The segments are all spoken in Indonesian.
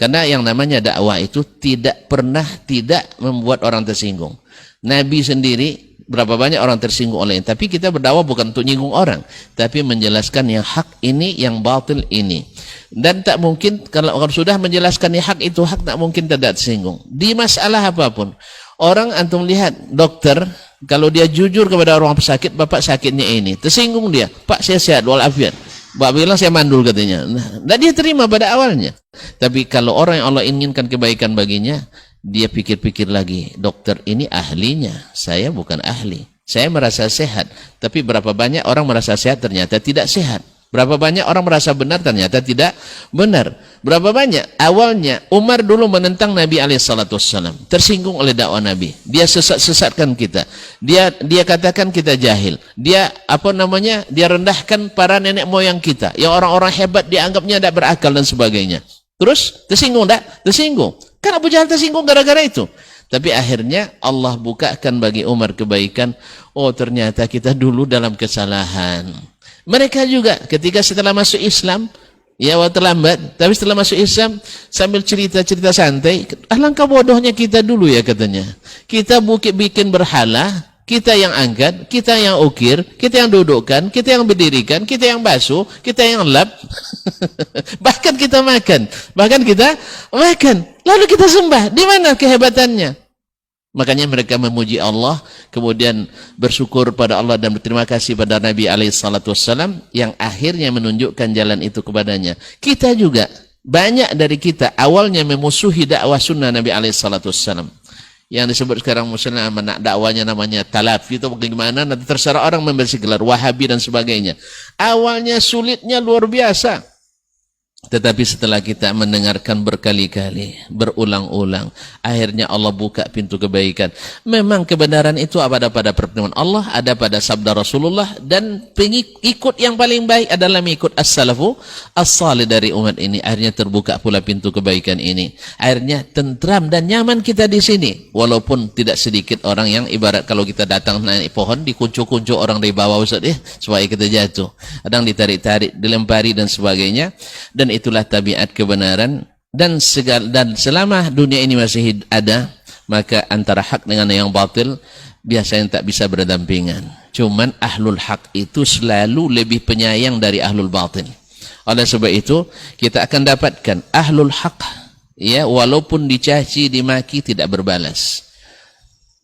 Karena yang namanya dakwah itu tidak pernah tidak membuat orang tersinggung. Nabi sendiri berapa banyak orang tersinggung olehnya. Tapi kita berdakwah bukan untuk nyinggung orang, tapi menjelaskan yang hak ini, yang batil ini. Dan tak mungkin kalau sudah menjelaskan yang hak itu hak, tak mungkin tidak tersinggung. Di masalah apapun. Orang antum lihat dokter, kalau dia jujur kepada orang sakit, bapak sakitnya ini, tersinggung dia, Pak saya sehat walafiat. Bapak bilang saya mandul katanya. Nah, dia terima pada awalnya. Tapi kalau orang yang Allah inginkan kebaikan baginya, dia pikir-pikir lagi, dokter ini ahlinya, saya bukan ahli. Saya merasa sehat, tapi berapa banyak orang merasa sehat ternyata tidak sehat. Berapa banyak orang merasa benar ternyata tidak benar. Berapa banyak awalnya Umar dulu menentang Nabi alaihissalam, tersinggung oleh dakwah Nabi. Dia sesat-sesatkan kita. Dia katakan kita jahil. Dia dia rendahkan para nenek moyang kita. Yang orang-orang hebat dianggapnya tidak berakal dan sebagainya. Terus tersinggung tak? Tersinggung. Kan Abu Jahal tersinggung gara-gara itu. Tapi akhirnya Allah bukakan bagi Umar kebaikan. Oh ternyata kita dulu dalam kesalahan. Mereka juga ketika setelah masuk Islam, ya waktu lambat, tapi setelah masuk Islam sambil cerita-cerita santai, alangkah bodohnya kita dulu ya katanya. Kita bikin berhala, kita yang angkat, kita yang ukir, kita yang dudukkan, kita yang berdirikan, kita yang basuh, kita yang lap. Bahkan kita makan, lalu kita sembah. Di mana kehebatannya? Makanya mereka memuji Allah, kemudian bersyukur pada Allah dan berterima kasih pada Nabi alaihissalam yang akhirnya menunjukkan jalan itu kepadanya. Kita juga, banyak dari kita awalnya memusuhi dakwah sunnah Nabi alaihissalam. Yang disebut sekarang muslim dakwanya namanya Talafi itu bagaimana, nanti terserah orang memberi gelar Wahabi dan sebagainya. Awalnya sulitnya luar biasa. Tetapi setelah kita mendengarkan berkali-kali, berulang-ulang, akhirnya Allah buka pintu kebaikan. Memang kebenaran itu ada pada pertemuan Allah, ada pada sabda Rasulullah, dan pengikut yang paling baik adalah mengikut as-salafu as-salih dari umat ini. Akhirnya terbuka pula pintu kebaikan ini. Akhirnya tentram dan nyaman kita di sini. Walaupun tidak sedikit orang yang ibarat kalau kita datang naik pohon, dikuncuh-kuncuh orang dari bawah, Ustaz, supaya kita jatuh. Kadang ditarik-tarik, dilempari dan sebagainya. Dan itulah tabiat kebenaran, dan selama dunia ini masih ada, maka antara hak dengan yang batil biasanya tak bisa berdampingan. Cuman ahlul hak itu selalu lebih penyayang dari ahlul batil. Oleh sebab itu kita akan dapatkan ahlul hak, ya, walaupun dicaci dimaki tidak berbalas.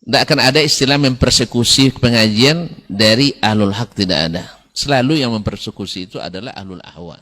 Tidak akan ada istilah mempersekusi pengajian dari ahlul hak, tidak ada. Selalu yang mempersekusi itu adalah ahlul ahwa.